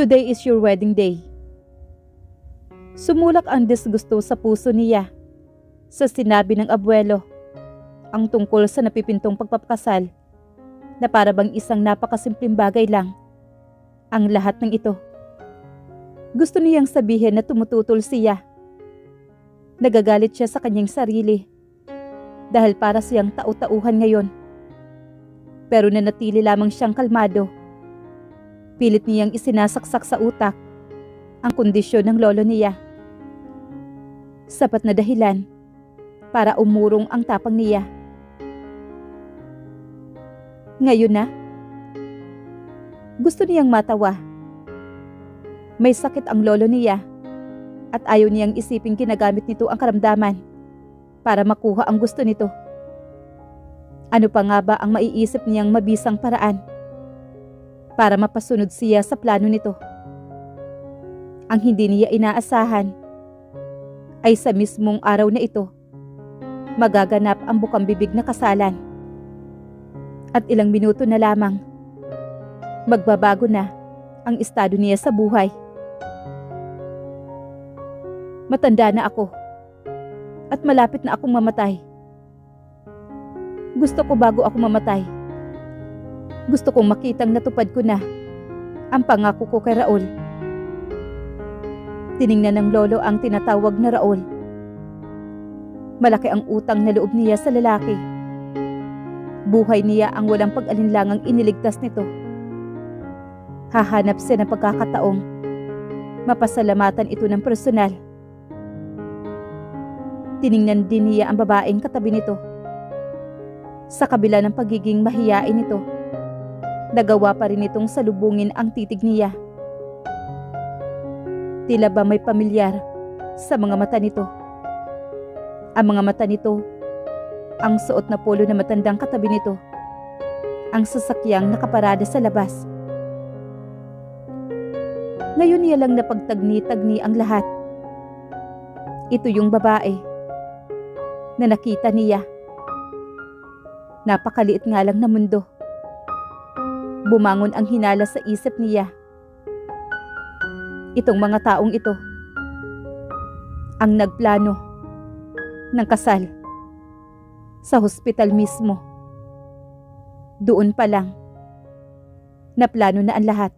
Today is your wedding day. Sumulak ang disgusto sa puso niya sa sinabi ng abuelo ang tungkol sa napipintong pagpapakasal na para bang isang napakasimpleng bagay lang ang lahat ng ito. Gusto niyang sabihin na tumututol siya. Nagagalit siya sa kanyang sarili dahil para siyang tau-tauhan ngayon. Pero nanatili lamang siyang kalmado. Pilit niyang isinasaksak sa utak ang kondisyon ng lolo niya. Sapat na dahilan para umurong ang tapang niya. Ngayon na, gusto niyang matawa. May sakit ang lolo niya at ayaw niyang isiping ginagamit nito ang karamdaman para makuha ang gusto nito. Ano pa nga ba ang maiisip niyang mabisang paraan para mapasunod siya sa plano nito? Ang hindi niya inaasahan ay sa mismong araw na ito magaganap ang bukang bibig na kasalan. At ilang minuto na lamang, magbabago na ang estado niya sa buhay. Matanda na ako at malapit na akong mamatay. Gusto ko bago ako mamatay. Gusto kong makitang natupad ko na ang pangako ko kay Raul. Tiningnan ng lolo ang tinatawag na Raul. Malaki ang utang na loob niya sa lalaki. Buhay niya ang walang pag-alinlangang iniligtas nito. Hahanap siya ng pagkakataong mapasalamatan ito ng personal. Tiningnan din niya ang babaeng katabi nito. Sa kabila ng pagiging mahiyain nito, nagawa pa rin itong salubungin ang titig niya. Tila ba may pamilyar sa mga mata nito. Ang mga mata nito, ang suot na polo na matandang katabi nito, ang sasakyang nakaparada sa labas. Ngayon niya lang napagtagni-tagni ang lahat. Ito yung babae na nakita niya. Napakaliit nga lang na mundo. Bumangon ang hinala sa isip niya. Itong mga taong ito ang nagplano ng kasal sa hospital mismo. Doon pa lang, naplano na ang lahat.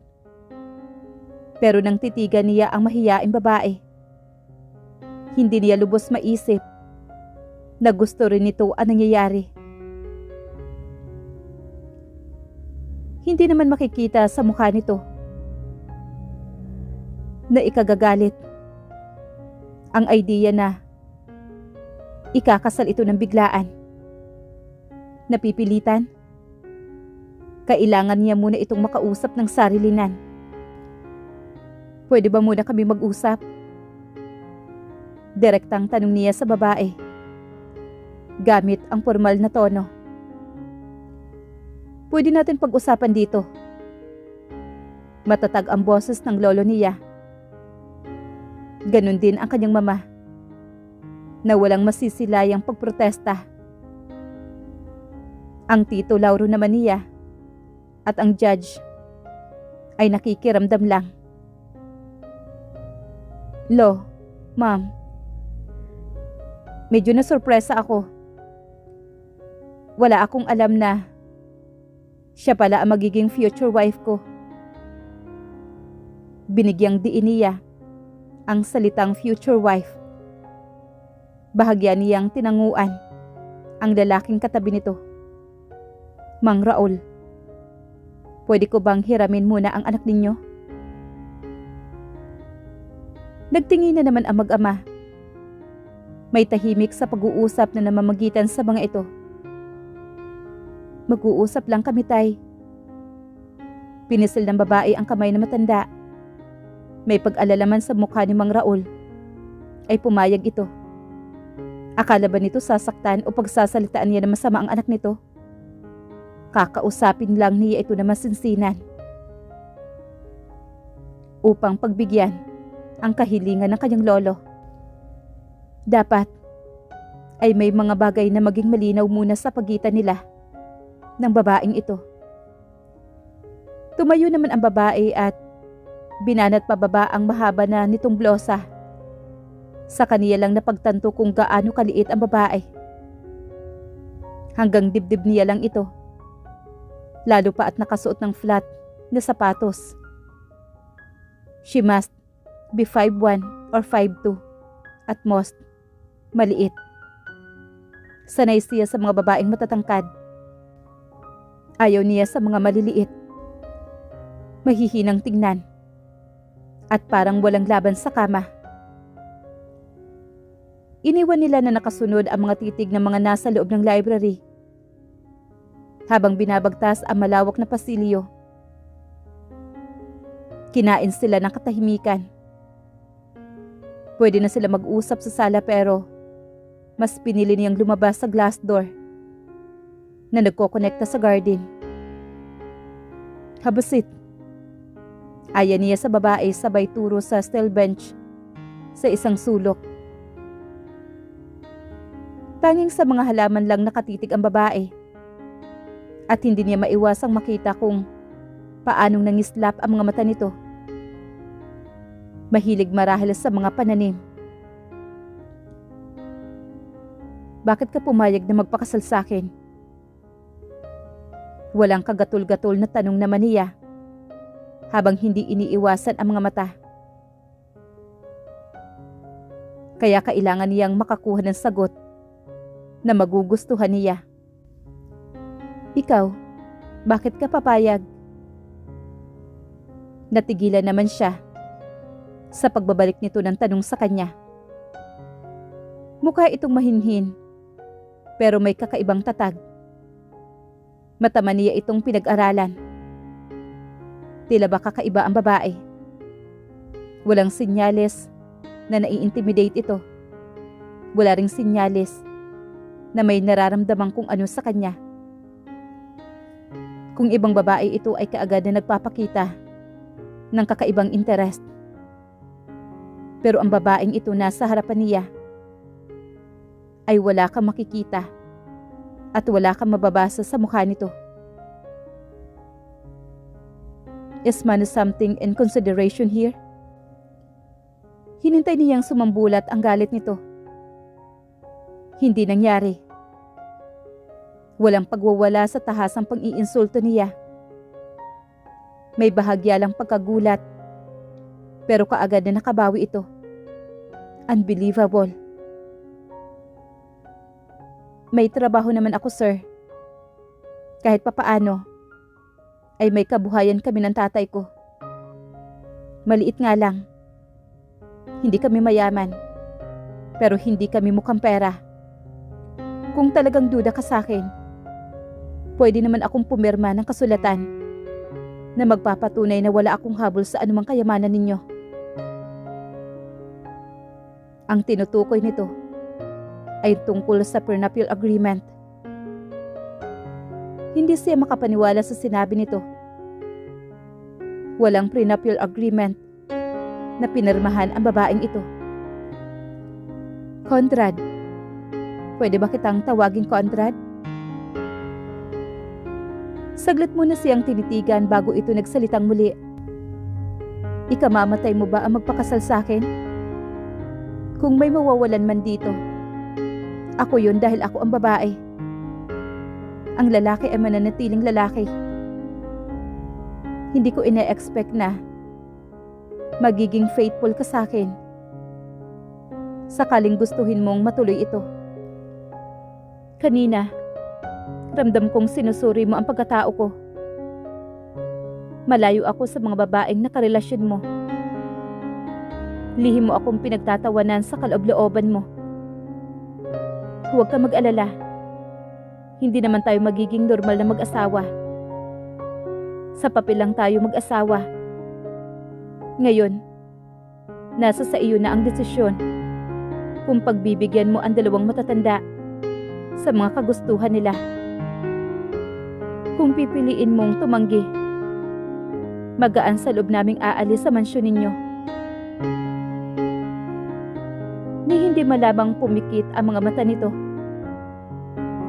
Pero nang titigan niya ang mahiyaing babae, hindi niya lubos maisip na gusto rin nito ang nangyayari. Hindi naman makikita sa mukha nito na ikagagalit ang idea na ikakasal ito ng biglaan. Napipilitan. Kailangan niya muna itong makausap ng sarilinan. Pwede ba muna kami mag-usap? Direktang tanong niya sa babae, gamit ang formal na tono. Pwede natin pag-usapan dito. Matatag ang boses ng lolo niya. Ganon din ang kanyang mama, na walang masisilayang pagprotesta. Ang tito Lauro naman niya at ang judge ay nakikiramdam lang. Lo, ma'am, medyo nasurpresa ako. Wala akong alam na siya pala ang magiging future wife ko. Binigyang diin niya ang salitang future wife. Bahagya niyang tinanguan ang lalaking katabi nito. Mang Raul, pwede ko bang hiramin muna ang anak ninyo? Nagtingin na naman ang mag-ama. May tahimik sa pag-uusap na namamagitan sa mga ito. Mag-uusap lang kami, tay. Pinisil ng babae ang kamay na matanda. May pag-alalaman sa mukha ni Mang Raul. Ay pumayag ito. Akala ba nito sasaktan o pagsasalitaan niya na masama ang anak nito? Kakausapin lang niya ito na masinsinan. Upang pagbigyan ang kahilingan ng kanyang lolo. Dapat ay may mga bagay na maging malinaw muna sa pagitan nila ng babaeng ito. Tumayo naman ang babae at Binanat pababa ang mahaba na nitong blosa. Sa kaniya lang napagtanto kung gaano kaliit ang babae. Hanggang dibdib niya lang ito. Lalo pa at nakasuot ng flat na sapatos. She must be 5'1" or 5'2", at most, maliit. Sanay siya sa mga babaeng matatangkad. Ayaw niya sa mga maliliit. Mahihinang tingnan. At parang walang laban sa kama. Iniwan nila na nakasunod ang mga titig ng mga nasa loob ng library. Habang binabagtas ang malawak na pasilyo. Kinain sila ng katahimikan. Pwede na sila mag-usap sa sala pero mas pinili niyang lumabas sa glass door na nagkokonekta sa garden. Habasit. Aya niya sa babae sabay turo sa steel bench sa isang sulok. Tanging sa mga halaman lang nakatitig ang babae. At hindi niya maiwasang makita kung paanong nangislap ang mga mata nito. Mahilig marahil sa mga pananim. Bakit ka pumayag na magpakasal sa akin? Walang kagatul-gatul na tanong naman niya. Habang hindi iniiwasan ang mga mata. Kaya kailangan niyang makakuha ng sagot na magugustuhan niya. Ikaw, bakit ka papayag? Natigilan naman siya sa pagbabalik nito ng tanong sa kanya. Mukha itong mahinhin, pero may kakaibang tatag. Matama niya itong pinag-aralan. Tila ba kakaiba ang babae? Walang sinyales na nai-intimidate ito. Wala ring sinyales na may nararamdaman kung ano sa kanya. Kung ibang babae ito ay kaagad na nagpapakita ng kakaibang interest. Pero ang babaeng ito nasa harapan niya ay wala kang makikita at wala kang mababasa sa mukha nito. Is man something in consideration here? Hinintay niyang sumambulat ang galit nito. Hindi nangyari. Walang pagwawala sa tahasang pang-iinsulto niya. May bahagya lang pagkagulat. Pero kaagad na nakabawi ito. Unbelievable. May trabaho naman ako, sir. Kahit papaano, ay may kabuhayan kami ng tatay ko. Maliit nga lang. Hindi kami mayaman. Pero hindi kami mukhang pera. Kung talagang duda ka sa akin, pwede naman akong pumirma ng kasulatan na magpapatunay na wala akong habol sa anumang kayamanan ninyo. Ang tinutukoy nito ay tungkol sa prenuptial agreement. Hindi siya makapaniwala sa sinabi nito. Walang prenuptial agreement na pinirmahan ang babaeng ito. Conrad, pwede ba kitang tawagin Conrad? Saglit muna siyang tinitigan bago ito nagsalitang muli. Ikamamatay mo ba ang magpakasal sa akin? Kung may mawawalan man dito, ako yun dahil ako ang babae. Ang lalaki ay mananatiling lalaki. Hindi ko ine-expect na magiging faithful ka sa akin. Sakaling gustuhin mong matuloy ito. Kanina, ramdam kong sinusuri mo ang pagkatao ko. Malayo ako sa mga babaeng nakarelasyon mo. Lihim mo akong pinagtatawanan sa kaloob-looban mo. Huwag ka mag-alala. Hindi naman tayo magiging normal na mag-asawa. Sa papel lang tayo mag-asawa. Ngayon, nasa sa iyo na ang desisyon kung pagbibigyan mo ang dalawang matatanda sa mga kagustuhan nila. Kung pipiliin mong tumanggi, magaan sa loob naming aalis sa mansyon ninyo. Ni hindi malabang pumikit ang mga mata nito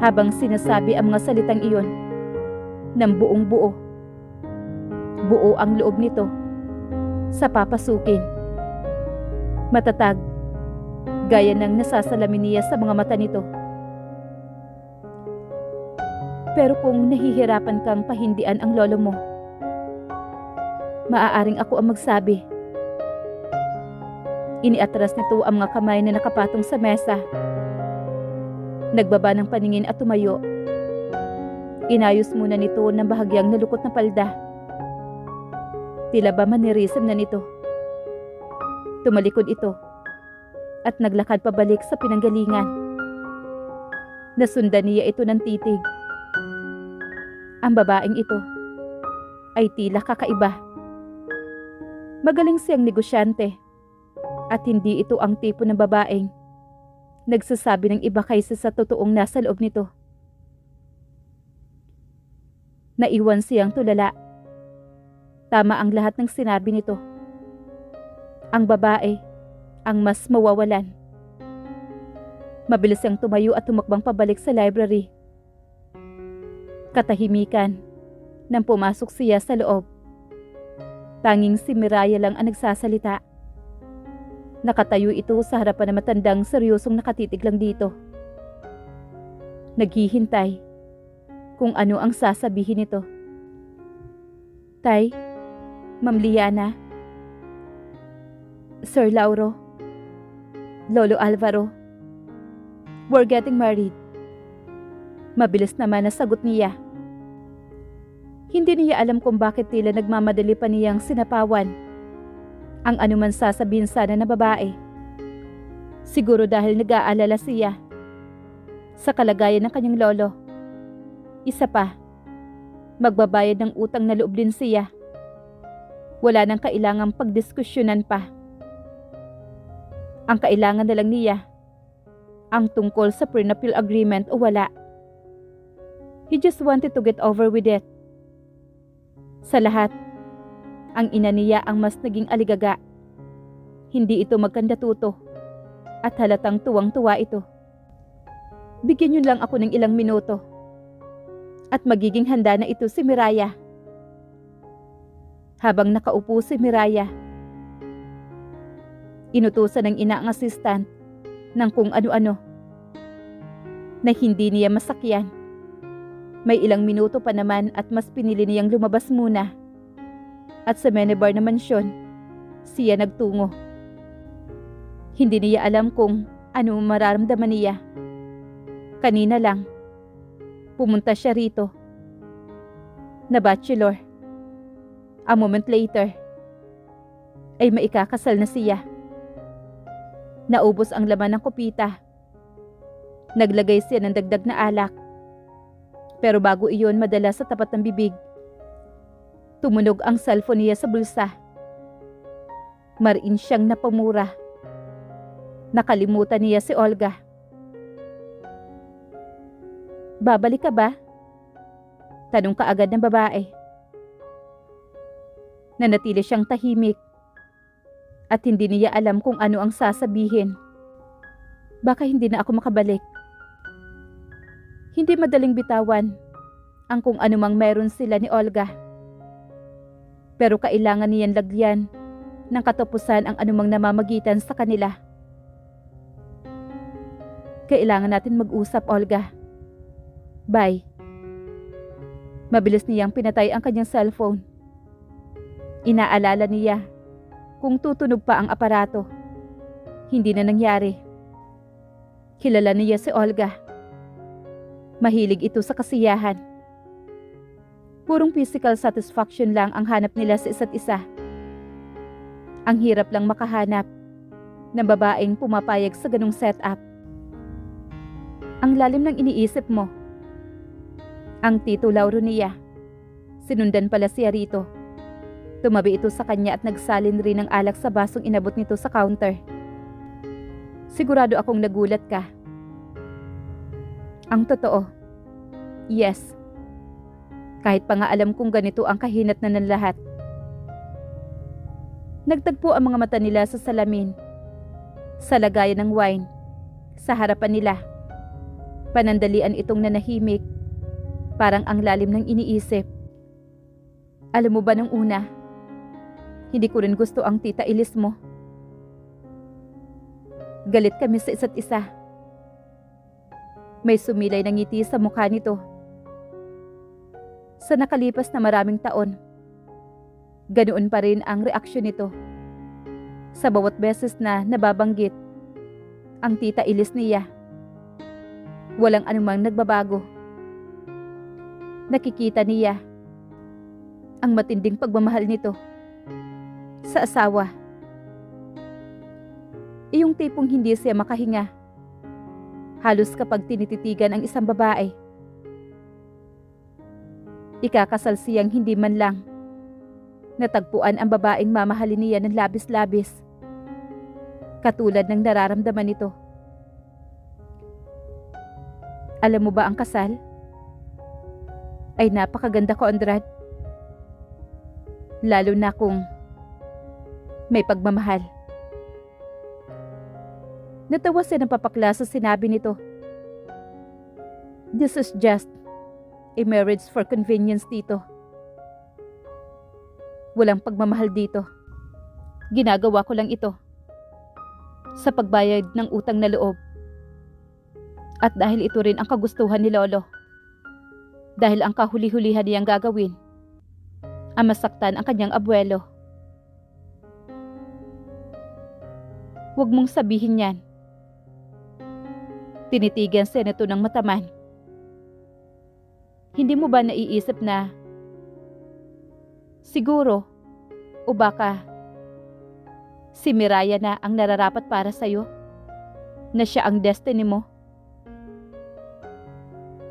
habang sinasabi ang mga salitang iyon ng buong buo. Buo ang loob nito sa papasukin. Matatag, gaya ng nasasalamin niya sa mga mata nito. Pero kung nahihirapan kang pahindian ang lolo mo, maaaring ako ang magsabi. Iniatras nito ang mga kamay na nakapatong sa mesa. Nagbaba ng paningin at tumayo. Inayos muna nito ng bahagyang nalukot na palda. Tila ba mannerism na nito. Tumalikod ito at naglakad pabalik sa pinanggalingan. Nasundan niya ito ng titig. Ang babaeng ito ay tila kakaiba. Magaling siyang negosyante at hindi ito ang tipo ng babaeng nagsasabi ng iba kaysa sa totoong nasa loob nito. Naiwan siyang tulala. Tama ang lahat ng sinabi nito. Ang babae ang mas mawawalan. Mabilis siyang tumayo at tumakbang pabalik sa library. Katahimikan nang pumasok siya sa loob. Tanging si Miraya lang ang nagsasalita. Nakatayo ito sa harapan ng matandang seryosong nakatitig lang dito. Naghihintay kung ano ang sasabihin nito. Tay, Ma'am Liana, Sir Lauro, Lolo Alvaro, we're getting married. Mabilis naman na sagot niya. Hindi niya alam kung bakit tila nagmamadali pa niyang sinapawan ang anuman sasabihin sana na babae. Siguro dahil nag-aalala siya sa kalagayan ng kanyang lolo. Isa pa, magbabayad ng utang na loob din siya. Wala nang kailangang pagdiskusyonan pa. Ang kailangan na lang niya ang tungkol sa prenuptial agreement o wala. He just wanted to get over with it. Sa lahat, ang ina niya ang mas naging aligaga. Hindi ito magkandatuto at halatang tuwang-tuwa ito. Bigyan niyo lang ako ng ilang minuto at magiging handa na ito si Miraya. Habang nakaupo si Miraya, inutusan ng ina ang assistant ng kung ano-ano na hindi niya masakyan. May ilang minuto pa naman at mas pinili niyang lumabas muna. At sa minibar na mansyon, siya nagtungo. Hindi niya alam kung ano mararamdaman niya. Kanina lang, pumunta siya rito na bachelor. A moment later, ay maikakasal na siya. Naubos ang laman ng kupita. Naglagay siya ng dagdag na alak. Pero bago iyon madala sa tapat ng bibig, tumunog ang cellphone niya sa bulsa. Mariin siyang napamura. Nakalimutan niya si Olga. Babalik ka ba? Tanong kaagad ng babae. Nanatili siyang tahimik at hindi niya alam kung ano ang sasabihin. Baka hindi na ako makabalik. Hindi madaling bitawan ang kung anumang meron sila ni Olga. Pero kailangan niyan lagyan ng katapusan ang anumang namamagitan sa kanila. Kailangan natin mag-usap, Olga. Bye. Mabilis niyang pinatay ang kanyang cellphone. Inaalala niya kung tutunog pa ang aparato. Hindi na nangyari. Kilala niya si Olga. Mahilig ito sa kasiyahan. Purong physical satisfaction lang ang hanap nila sa isa't isa. Ang hirap lang makahanap ng babaeng pumapayag sa ganung setup. Ang lalim ng iniisip mo. Ang Tito Lauro niya. Sinundan pala siya rito. Tumabi ito sa kanya at nagsalin rin ng alak sa basong inabot nito sa counter. Sigurado akong nagulat ka. Ang totoo, yes. Kahit pa nga alam kong ganito ang kahinat na ng lahat. Nagtagpo ang mga mata nila sa salamin. Sa lagayan ng wine. Sa harapan nila. Panandalian itong nanahimik. Parang ang lalim ng iniisip. Alam mo ba nung una, Hindi ko rin gusto ang tita Ilis mo. Galit kami sa isa't isa. May sumilay na ngiti sa mukha nito. Sa nakalipas na maraming taon, ganoon pa rin ang reaksyon nito. Sa bawat beses na nababanggit ang tita Ilis niya, walang anumang nagbabago. Nakikita niya ang matinding pagmamahal nito sa asawa. Iyong tipong hindi siya makahinga halos kapag tinititigan ang isang babae. Ikakasal siyang hindi man lang natagpuan ang babaeng mamahalin niya ng labis-labis, katulad ng nararamdaman nito. Alam mo ba ang kasal ay napakaganda, Conrad. Lalo na kung may pagmamahal. Natawa siya ng papakla sa sinabi nito. This is just a marriage for convenience dito. Walang pagmamahal dito. Ginagawa ko lang ito sa pagbayad ng utang na loob. At dahil ito rin ang kagustuhan ni Lolo. Dahil ang kahuli-hulihan niyang gagawin ang masaktan ang kanyang abuelo. Huwag mong sabihin yan. Tinitigan siya nito ng mataman. Hindi mo ba naiisip na siguro o baka si Miraya na ang nararapat para sa'yo? Na siya ang destiny mo?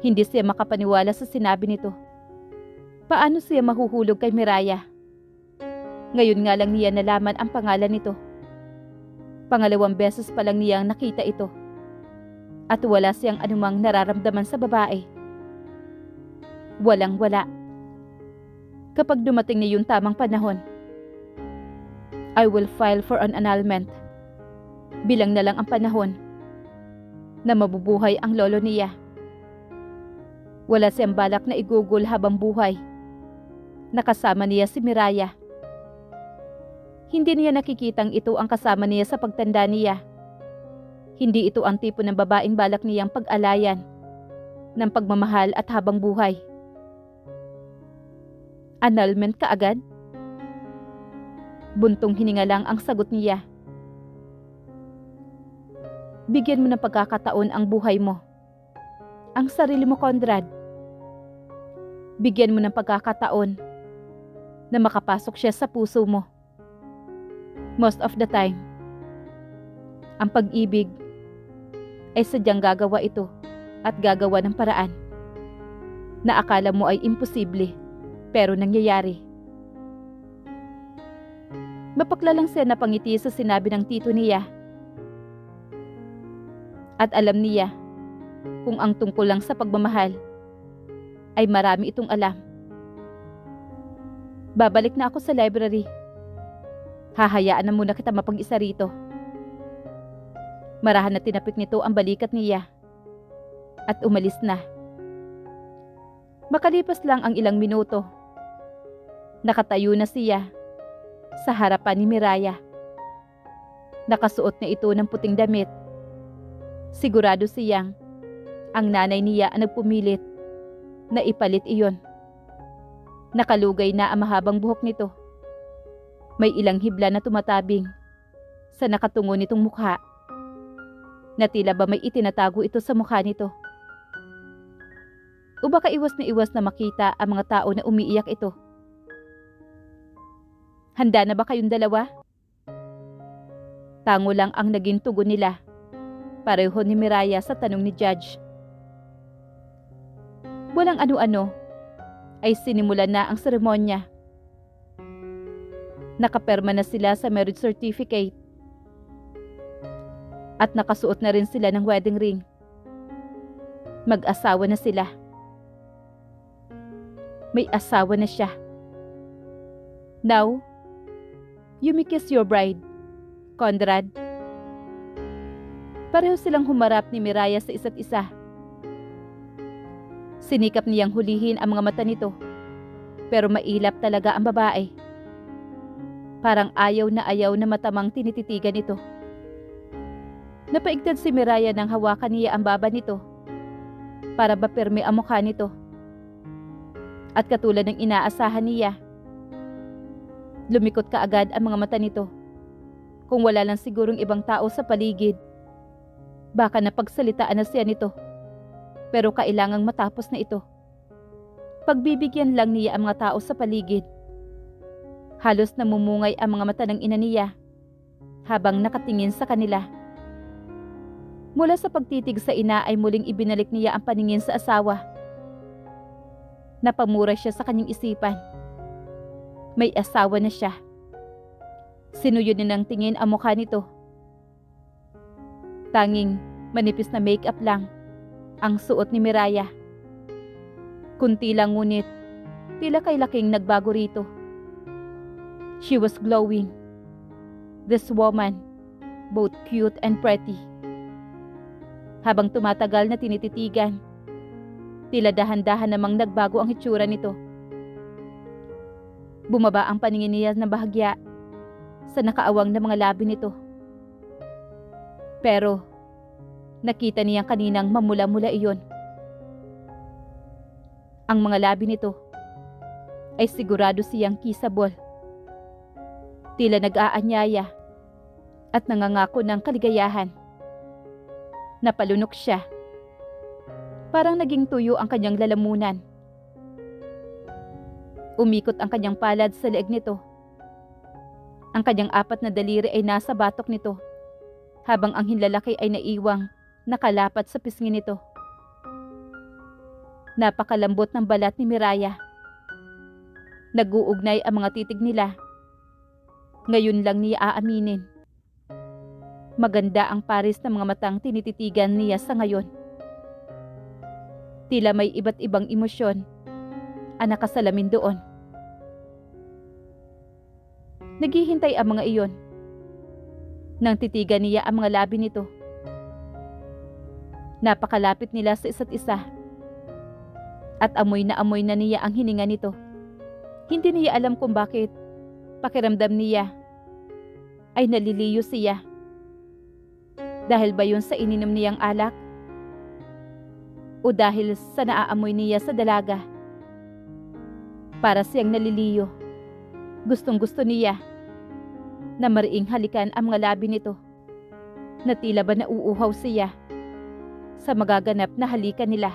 Hindi siya makapaniwala sa sinabi nito. Paano siya mahuhulog kay Miraya? Ngayon nga lang niya nalaman ang pangalan nito. Pangalawang beses pa lang niyang nakita ito. At wala siyang anumang nararamdaman sa babae. Walang-wala. Kapag dumating na yung tamang panahon, I will file for an annulment. Bilang na lang ang panahon na mabubuhay ang lolo niya. Wala siyang balak na igugol habang buhay. Nakasama niya si Miraya. Hindi niya nakikitang ito ang kasama niya sa pagtanda niya. Hindi ito ang tipo ng babaeng balak niyang pag-alayan ng pagmamahal at habang buhay. Annulment ka agad? Buntong hininga lang ang sagot niya. Bigyan mo ng pagkakataon ang buhay mo. Ang sarili mo, Conrad. Bigyan mo ng pagkakataon na makapasok siya sa puso mo. Most of the time, ang pag-ibig ay sadyang gagawa ito at gagawa ng paraan na akala mo ay imposible pero nangyayari. Mapakla lang siya napangiti sa sinabi ng tito niya. At alam niya kung ang tungkol lang sa pagmamahal ay marami itong alam. Babalik na ako sa library. Hahayaan na muna kita mapag-isa rito. Marahan na tinapik nito ang balikat niya at umalis na. Makalipas lang ang ilang minuto, nakatayo na siya sa harapan ni Miraya. Nakasuot na ito ng puting damit. Sigurado siyang ang nanay niya ang nagpumilit na ipalit iyon. Nakalugay na ang mahabang buhok nito. May ilang hibla na tumatabing sa nakatungo nitong mukha. Na tila ba may itinatago ito sa mukha nito. O baka iwas na makita ang mga tao na umiiyak ito. Handa na ba kayong dalawa? Tango lang ang naging tugon nila. Pareho ni Miraya sa tanong ni Judge. Walang ano-ano ay sinimulan na ang seremonya. Nakaperma na sila sa marriage certificate. At nakasuot na rin sila ng wedding ring. Mag-asawa na sila. May asawa na siya. Now, you may kiss your bride, Conrad. Pareho silang humarap ni Miraya sa isa't isa. Sinikap niyang hulihin ang mga mata nito, pero mailap talaga ang babae. Parang ayaw na matamang tinititigan ito. Napaigtad si Miraya nang hawakan niya ang baba nito para mapirme ang mukha nito. At katulad ng inaasahan niya, lumikot kaagad ang mga mata nito. Kung wala lang sigurong ibang tao sa paligid, baka napagsalitaan na siya nito. Pero kailangang matapos na ito. Pagbibigyan lang niya ang mga tao sa paligid. Halos namumungay ang mga mata ng ina niya habang nakatingin sa kanila. Mula sa pagtitig sa ina ay muling ibinalik niya ang paningin sa asawa. Napamura siya sa kanyang isipan. May asawa na siya. Sinuyod niya ng tingin ang mukha nito. Tanging manipis na make-up lang ang suot ni Miraya. Kunti lang ngunit tila kay laking nagbago rito. She was glowing. This woman, both cute and pretty. Habang tumatagal na tinititigan, tila dahan-dahan namang nagbago ang hitsura nito. Bumaba ang paningin niya na bahagya sa nakaawang na mga labi nito. Pero nakita niya kaninang mamula-mula iyon. Ang mga labi nito ay sigurado siyang kissable. Tila nag-aanyaya at nangangako ng kaligayahan. Napalunok siya. Parang naging tuyo ang kanyang lalamunan. Umikot ang kanyang palad sa leeg nito. Ang kanyang 4 na daliri ay nasa batok nito, habang ang hinlalaki ay naiwang nakalapat sa pisngi nito. Napakalambot ng balat ni Miraya. Nag-uugnay ang mga titig nila. Ngayon lang niya aaminin. Maganda ang pares ng mga matang tinititigan niya sa ngayon. Tila may iba't ibang emosyon ang nakasalamin doon. Naghihintay ang mga iyon. Nang titigan niya ang mga labi nito. Napakalapit nila sa isa't isa. At amoy na niya ang hininga nito. Hindi niya alam kung bakit pakiramdam niya ay naliliyo siya. Dahil ba yun sa ininom niyang alak? O dahil sa naaamoy niya sa dalaga? Para siyang naliliyo. Gustong gusto niya na mariing halikan ang mga labi nito. Na tila ba nauuhaw siya sa magaganap na halikan nila.